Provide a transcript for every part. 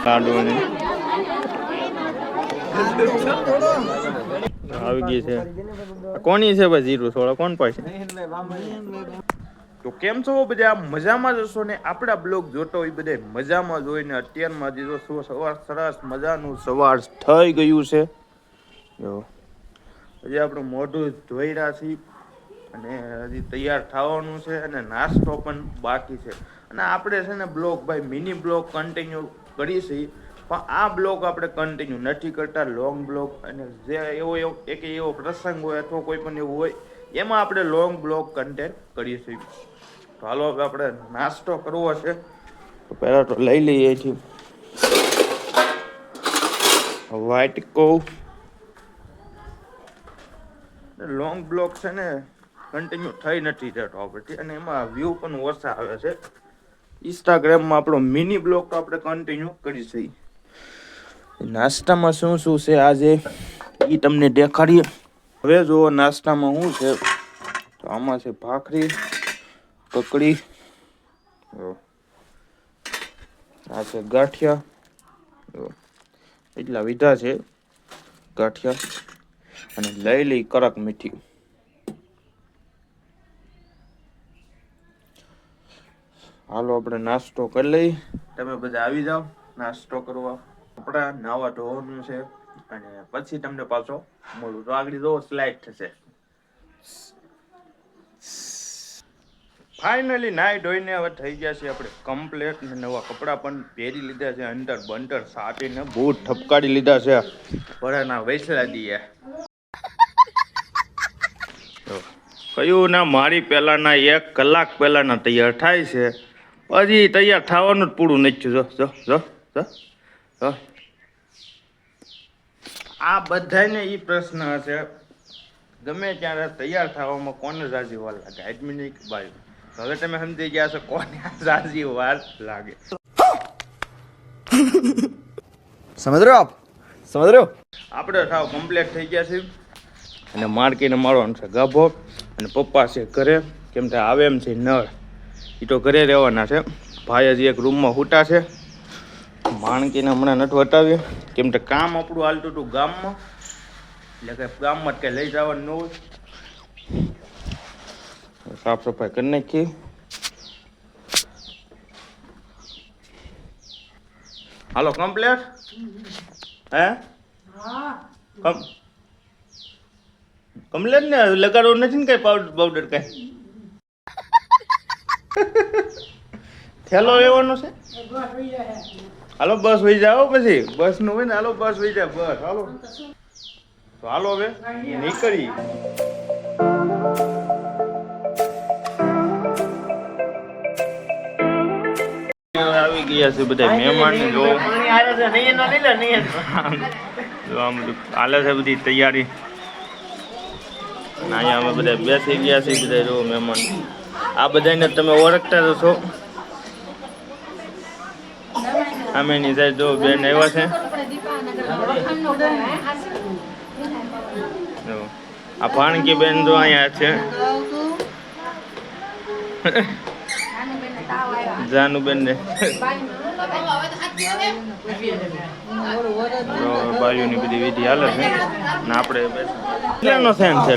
લાડવાની આવી ગઈ છે. કોની છે ભાઈ જીરું સોળા કોણ પાસે? તો કેમ છો બધા? મજામાં જ હશો ને? આપણા બ્લોગ જોતો હોય બધા મજામાં જ હોય ને. અત્યારમાં જીરો સવાર સરસ મજાનું સવાર થઈ ગયું છે. જો હજી આપણું મોઢું ધોઈ રહ્યા છીએ અને હજી તૈયાર થવાનું છે અને નાસ્તો પણ બાકી છે. અને આપણે છે ને બ્લોગ ભાઈ મિની બ્લોગ કન્ટિન્યુ કરીએ છીએ, પણ આ બ્લોગ આપણે કન્ટિન્યુ નથી કરતા, લોંગ બ્લોગ. અને જે એવો પ્રસંગ હોય અથવા કોઈ પણ એવું હોય એમાં આપણે લોંગ બ્લોગ કન્ટેન્ટ કરીએ છીએ. તો હાલો હવે આપણે નાસ્તો કરવો છે, તો પહેલાં તો લઈ લઈએ છીએ વ્હાઈટ કોવ. લોંગ બ્લોગ છે ને કન્ટિન્યુ થઈ નથી જતો આપણથી, અને એમાં વ્યૂ પણ ઓછા આવે છે. ઇન્સ્ટાગ્રામમાં આપણો મિની બ્લોગ તો આપણે કન્ટિન્યુ કરી છીએ. નાસ્તામાં શું શું છે આજે એ તમને દેખાડીએ. હવે જુઓ નાસ્તામાં શું છે. તો આમાં છે ભાખરી, કકડી, આ છે ગાંઠિયા, એટલા વિધા છે ગાંઠિયા, અને લઈ લઈ કડક મીઠી. હાલો આપણે નાસ્તો કરી લઈ. તમે બધા આવી જાઓ નાસ્તો કરવા. કપડા નાવા ધોવાનું છે અને પછી તમને પાછો મળું. તો આગળ જો સ્લાઇડ થશે. ફાઇનલી નાઈ ધોઈને હવે થઈ ગયા છે આપણે કમ્પ્લેટ. નવા કપડાં પણ પહેરી લીધા છે, અંટર બંટર સાટીને બૂટ ઠપકાડી લીધા છે. ભરાના વૈસલા દઈએ કયું ના મારી પહેલાના 1 કલાક પહેલાના તૈયાર થાય છે, હજી તૈયાર થવાનું જ પૂરું નથી થયું. જો જો જો જો આ બધાને એ પ્રશ્ન હશે, ગમે ત્યારે તૈયાર થવામાં કોને જાજી વાર લાગે, આદમી નહીં કે બાયું? હવે તમે સમજી ગયા છો કોને જાજી વાર લાગે. સમજ રહ્યો આપ? સમજ રહ્યો? આપણે થાવ કમ્પ્લીટ થઈ ગયા છે અને માર્કીને મારવાનો છે ગાભો. અને પપ્પા છે ઘરે, કેમ કે આવે એમ છે નળ, એ તો ઘરે રહેવાના છે. ભાઈ હજી એક રૂમમાં હૂટા છે. માણકીને હમણાં નથી વટાવીએ, કેમ કે કામ આપણું હાલતું હતું ગામમાં, એટલે કે ગામમાં જ કંઈ લઈ જવાનું ન હોય. સાફ સફાઈ કરી નાખી. હાલો કમ્પ્લીટ હે કમ્પ્લીટ ને લગાડવું નથી ને કઈ પાવડર પાવડર કઈ થેલો લેવાનો છે. હાલો બસ વહી જાઓ, પછી બસ નું હોય ને. હાલો બસ વહી જાય બસ. હાલો તો હાલો હવે નીકળી. આવી ગયા છે બધા મહેમાન. જો આમ હાલે છે બધી તૈયારી. અહીંયા અમે બધા બેસી ગયા છીએ બધા. જો મહેમાન આ બધાને તમે ઓળખતા જશો. આમેની સાઈડ જો બેન આવ્યા છે. આ ભાણકી બેન જો અહીંયા છે. જાનુબેન ને બાયુની બધી વિધિ હાલે છે ને આપણે કેટલાનો ફેન છે?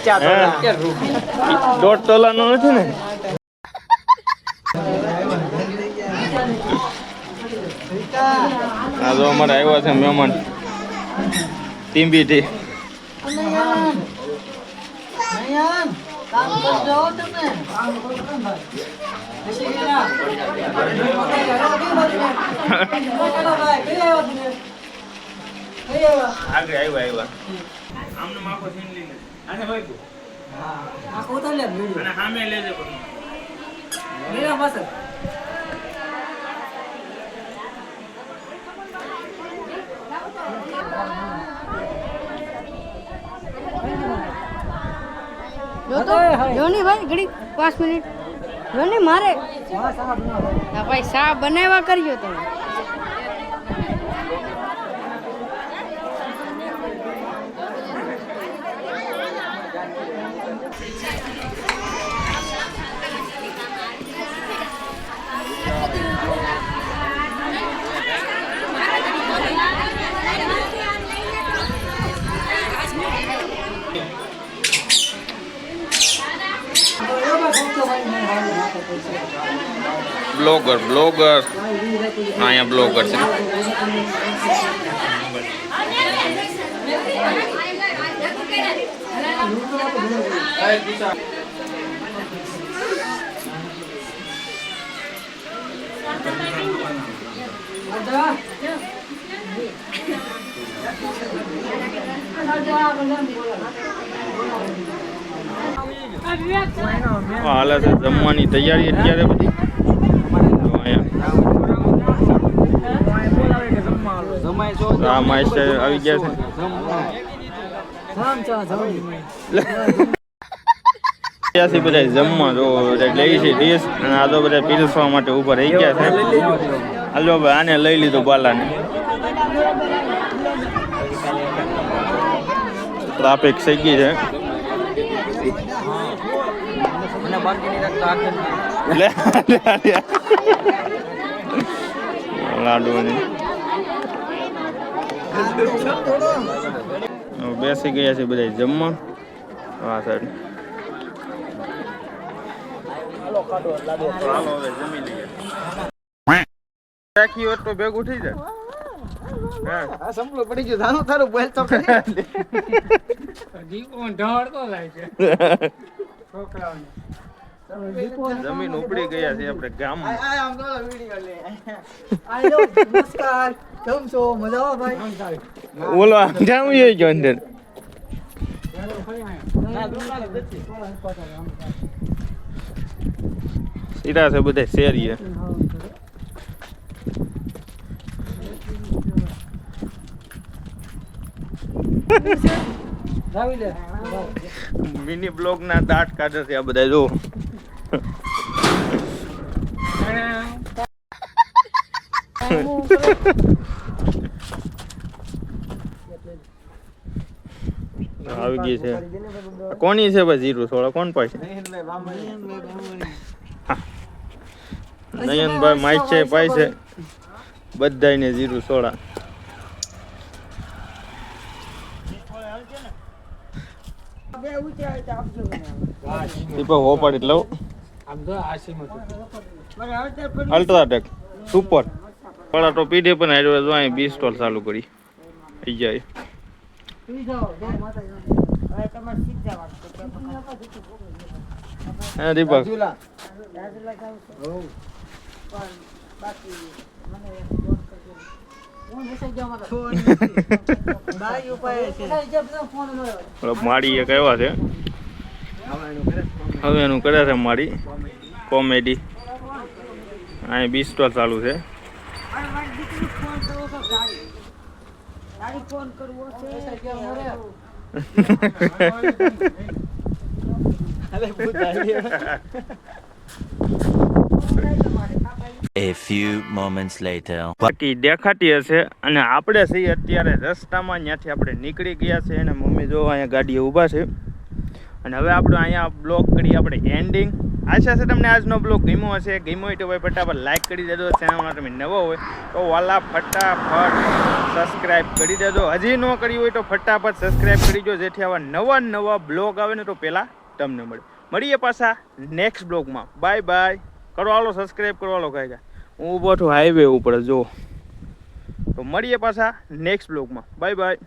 1.5 તોલાનો નથી ને? આ જો અમારે આવ્યા છે મહેમાન ટીમ્બીથી. આગળ આવ્યા આમને માખો સીન લઈને આને ભાઈ આખો ઉતાર લે વિડિયો અને સામે લેજે મેરા બસ. જોની ભાઈ ઘડી 5 મિનિટ જોની મારે ભાઈ સા બનાવવા કરજો તમે. બ્લોગર અહીંયા બ્લોગર છે. હાલે છે જમવાની તૈયારી અત્યારે બધી. આ માસ્ટર આવી ગયા છે બધા જમવા જો લઈ છે ડીશ અને આ તો બધા પીરસવા માટે ઉભા રહી ગયા છે. હાલો ભાઈ આને લઈ લીધું બાલાને. ટ્રાફિક થઈ ગઈ છે. લાડુ બેસી ગયા છે બધા જમવા. હા સર જમી લઈએ. રાખી હોત તો ભેગું થઈ જાય. આ સંપલો પડી ગયો ધાનો તારું બોલ તો જમીન ઉપડી ગયા છે આપણે ગામમાં. નમસ્કાર કેમ છો મજા ભાઈ? ઓલો જામ ગયો અંદર. સીધા છે બધા શેરીએ. મિની બ્લોગ ના દાંત કાઢે છે આ બધા જો. આવી ગઈ છે. કોની છે ભાઈ જીરું સોળા કોણ પાસે? નયનભાઈ માઇક છે પાય છે બધાને જીરું સોળા. હોપાડી લઉં અલ્ટ્રાટેક સુપર થોડા તો પીડે પણ હાર્યો જો અહીં 20 સ્ટોલ ચાલુ કરી થઈ જાય. હા દીપક માડી એક આવ્યા છે હવે એનું કરે છે માડી કોમેડી. અહીં 20 સ્ટોલ ચાલુ છે. A few moments later. બાકી દેખાતી હશે અને આપણે છીએ અત્યારે રસ્તામાં. ત્યાંથી આપણે નીકળી ગયા છે અને મમ્મી જો અહીંયા ગાડીએ ઊભા છે અને હવે આપણે અહીંયા બ્લોગ કરી આપણે એન્ડિંગ. આશા છે તમને આજનો બ્લોગ ગમ્યો હશે. ગમ્યો હોય તો ભાઈ ફટાફટ લાઈક કરી દેજો. ચેનલમાં તમે નવો હોય તો વાલા ફટાફટ સબસ્ક્રાઈબ કરી દેજો. હજી ન કરી હોય તો ફટાફટ સબસ્ક્રાઈબ કરી દો જેથી આવા નવા નવા બ્લોગ આવે ને તો પહેલાં તમને મળીએ પાછા નેક્સ્ટ બ્લોગમાં. Bye bye. કરો હાલો સબસ્ક્રાઈબ કરવાલો કાંઈ કાંઈ. હું ઊભો છું હાઈવે ઉપર જો. તો મળીએ પાછા નેક્સ્ટ બ્લોગમાં. Bye bye.